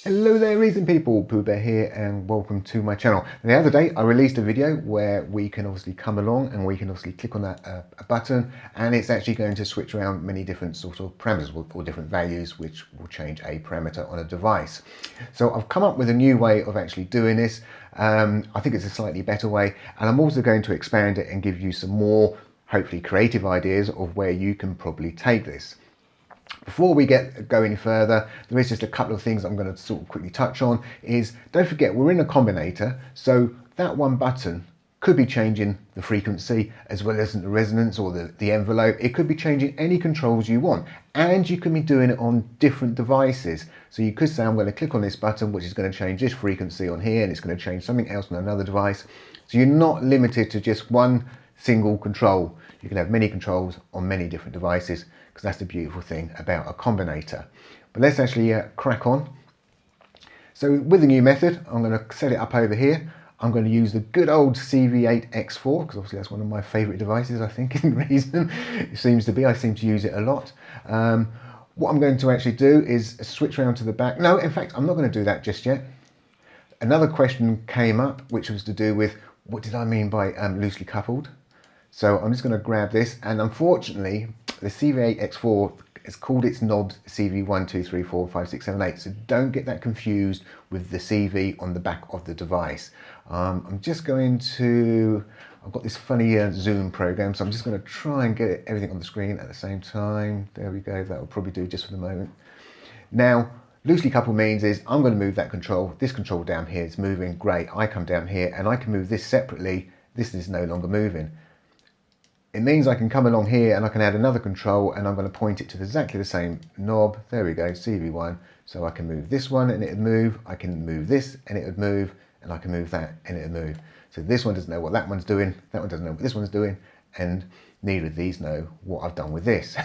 Hello there reason people, PoohBear here and welcome to my channel. The other day I released a video where we can obviously come along and we can obviously click on that a button, and it's actually going to switch around many different sort of parameters or different values which will change a parameter on a device. So I've come up with a new way of actually doing this. I think it's a slightly better way, and I'm also going to expand it and give you some more hopefully creative ideas of where you can probably take this. Before we go any further, there is just a couple of things I'm going to sort of quickly touch on. Don't forget, we're in a combinator, so that one button could be changing the frequency as well as the resonance or the envelope. It could be changing any controls you want, and you can be doing it on different devices. So you could say, I'm going to click on this button, which is going to change this frequency on here, and it's going to change something else on another device. So you're not limited to just one single control. You can have many controls on many different devices, because that's the beautiful thing about a combinator. But let's actually crack on. So with the new method, I'm going to set it up over here. I'm going to use the good old CV8X4, because obviously that's one of my favorite devices, I think, in reason. It seems to be. I seem to use it a lot. What I'm going to actually do is switch around to the back. No, in fact, I'm not going to do that just yet. Another question came up, which was to do with, what did I mean by loosely coupled? So I'm just going to grab this, and unfortunately, the CV8X4 has called its knobs CV1, 2, 3, 4, 5, 6, 7, 8. So don't get that confused with the CV on the back of the device. I'm just going to, I've got this funny Zoom program, so I'm just going to try and get everything on the screen at the same time. There we go, that will probably do just for the moment. Now, loosely coupled means is I'm going to move that control. This control down here is moving, great. I come down here and I can move this separately. This is no longer moving. It means I can come along here and I can add another control, and I'm going to point it to exactly the same knob. There we go, CV1. So I can move this one and it would move. I can move this and it would move, and I can move that and it would move. So this one doesn't know what that one's doing. That one doesn't know what this one's doing, and neither of these know what I've done with this.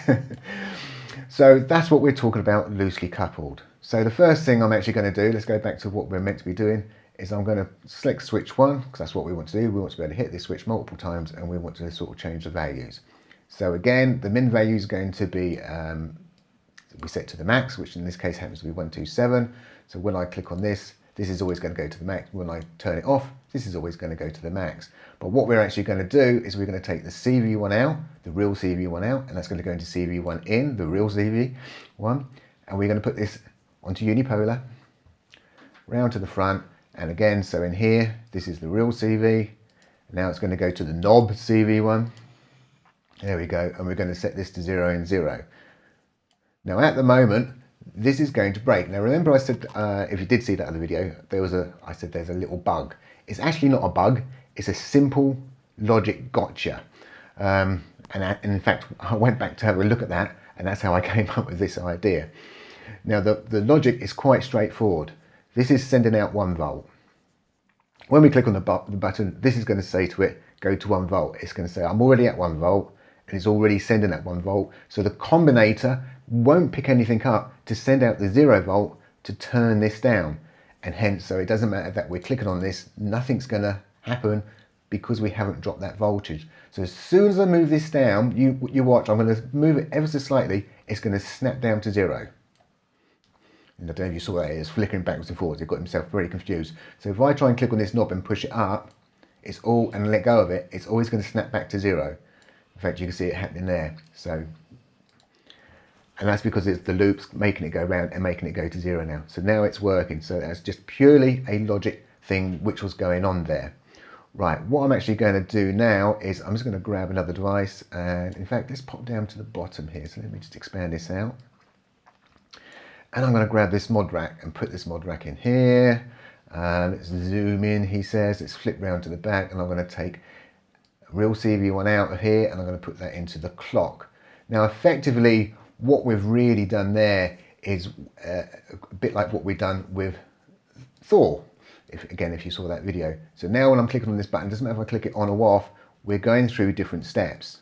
So that's what we're talking about, loosely coupled. So the first thing I'm actually going to do, let's go back to what we're meant to be doing, is I'm going to select switch 1, because that's what we want to do. We want to be able to hit this switch multiple times, and we want to sort of change the values. So again, the min value is going to be we set to the max, which in this case happens to be 127. So when I click on this, this is always going to go to the max. When I turn it off, this is always going to go to the max. But what we're actually going to do is we're going to take the CV1 out, the real CV1 out, and that's going to go into CV1 in, the real CV1, and we're going to put this onto unipolar, round to the front. And again, so in here, this is the real CV. Now it's going to go to the knob CV1. There we go. And we're going to set this to 0 and 0. Now at the moment, this is going to break. Now remember I said, if you did see that other video, I said there's a little bug. It's actually not a bug. It's a simple logic gotcha. And in fact, I went back to have a look at that, and that's how I came up with this idea. Now the logic is quite straightforward. This is sending out 1 volt. When we click on the button, this is going to say to it, go to 1 volt. It's going to say, I'm already at 1 volt, and it's already sending that 1 volt. So the combinator won't pick anything up to send out the 0 volt to turn this down. And hence, so it doesn't matter that we're clicking on this, nothing's going to happen because we haven't dropped that voltage. So as soon as I move this down, you watch, I'm going to move it ever so slightly, it's going to snap down to 0. And I don't know if you saw that, it's flickering backwards and forwards. It got himself very confused. So if I try and click on this knob and push it up, and let go of it, it's always going to snap back to 0. In fact, you can see it happening there. So, and that's because it's the loops making it go round and making it go to 0 now. So now it's working. So that's just purely a logic thing which was going on there. Right, what I'm actually going to do now is I'm just going to grab another device, and in fact, let's pop down to the bottom here. So let me just expand this out. And I'm going to grab this mod rack and put this mod rack in here. Let's zoom in, he says. Let's flip round to the back, and I'm going to take a real CV1 out of here, and I'm going to put that into the clock. Now, effectively, what we've really done there is a bit like what we've done with Thor, if you saw that video. So now when I'm clicking on this button, it doesn't matter if I click it on or off, we're going through different steps.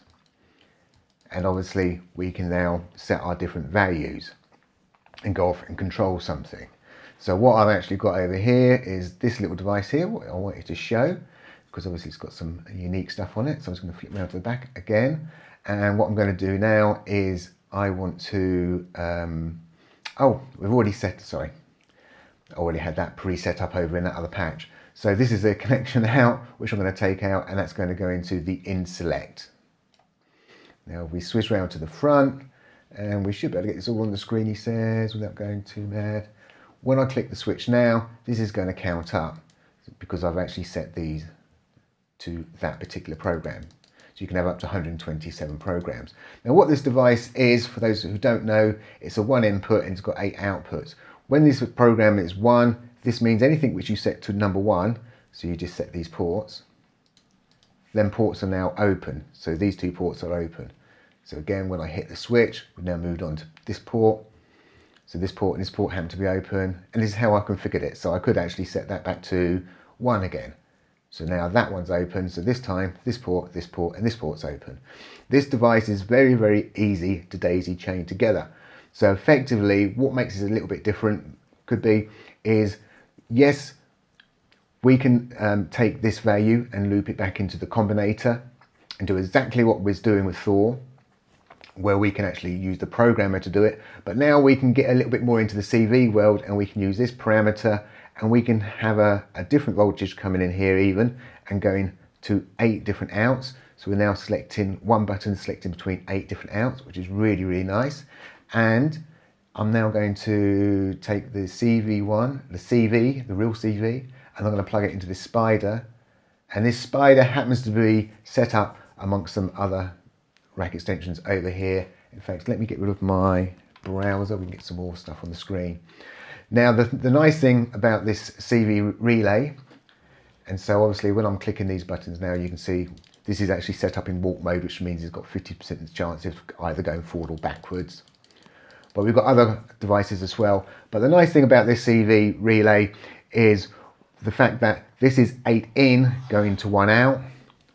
And obviously, we can now set our different values and go off and control something. So what I've actually got over here is this little device here, what I wanted to show, because obviously it's got some unique stuff on it. So I'm just going to flip around to the back again. And what I'm going to do now is I want to, oh, we've already set, sorry. I already had that pre-set up over in that other patch. So this is the connection out, which I'm going to take out, and that's going to go into the in select. Now we switch around to the front, and we should be able to get this all on the screen, he says, without going too mad. When I click the switch now, this is going to count up because I've actually set these to that particular program. So you can have up to 127 programs. Now what this device is, for those who don't know, it's a 1 input and it's got 8 outputs. When this program is 1, this means anything which you set to number 1, so you just set these ports, then ports are now open. So these 2 ports are open. So again, when I hit the switch, we've now moved on to this port. So this port and this port happen to be open, and this is how I configured it. So I could actually set that back to 1 again. So now that one's open, so this time this port, and this port's open. This device is very, very easy to daisy chain together. So effectively, what makes it a little bit different could be is, yes, we can take this value and loop it back into the combinator and do exactly what we're doing with Thor, where we can actually use the programmer to do it. But now we can get a little bit more into the CV world, and we can use this parameter, and we can have a different voltage coming in here even, and going to 8 different outs. So we're now selecting one button, selecting between 8 different outs, which is really, really nice. And I'm now going to take the CV one, the CV, the real CV, and I'm going to plug it into this spider. And this spider happens to be set up amongst some other rack extensions over here. In fact, let me get rid of my browser, we can get some more stuff on the screen. Now the nice thing about this CV relay, and so obviously when I'm clicking these buttons now, you can see this is actually set up in walk mode, which means it's got 50% chance of either going forward or backwards. But we've got other devices as well. But the nice thing about this CV relay is the fact that this is 8 in going to 1 out.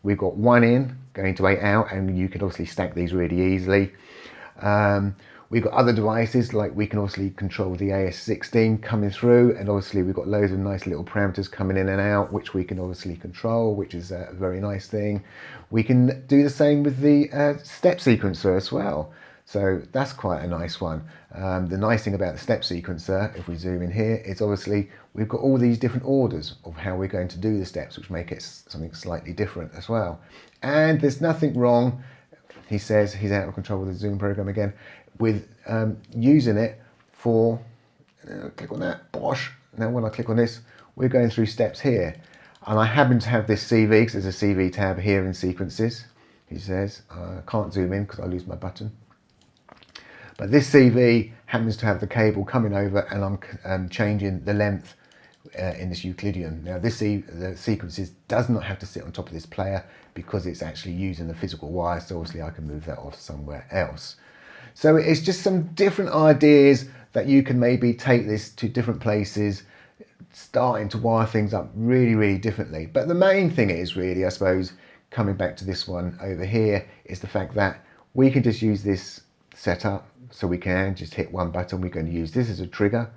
We've got 1 in going to 8 out, and you can obviously stack these really easily. We've got other devices, like we can obviously control the AS16 coming through, and obviously we've got loads of nice little parameters coming in and out, which we can obviously control, which is a very nice thing. We can do the same with the step sequencer as well. So that's quite a nice one. The nice thing about the step sequencer, if we zoom in here, is obviously we've got all these different orders of how we're going to do the steps, which make it something slightly different as well. And there's nothing wrong, he says, he's out of control with the Zoom program again, with using it for, click on that, bosh. Now when I click on this, we're going through steps here. And I happen to have this CV, because there's a CV tab here in sequences. He says, I can't zoom in because I lose my button. But this CV happens to have the cable coming over, and I'm changing the length in this Euclidean. Now the sequences does not have to sit on top of this player because it's actually using the physical wire, so obviously I can move that off somewhere else. So it's just some different ideas that you can maybe take this to different places, starting to wire things up really, really differently. But the main thing is really, I suppose, coming back to this one over here, is the fact that we can just use this setup. So we can just hit one button, we're going to use this as a trigger.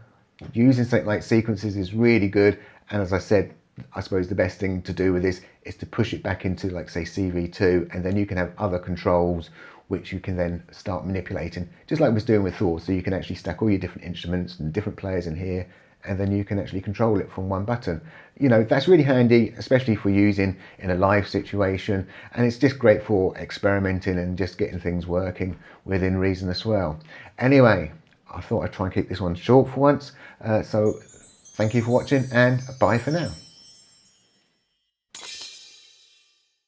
Using something like sequences is really good, and as I said, I suppose the best thing to do with this is to push it back into, like, say, CV2, and then you can have other controls which you can then start manipulating, just like we was doing with Thor. So you can actually stack all your different instruments and different players in here, and then you can actually control it from one button. You know, that's really handy, especially if we're using in a live situation, and it's just great for experimenting and just getting things working within reason as well. Anyway, I thought I'd try and keep this one short for once, so thank you for watching, and bye for now.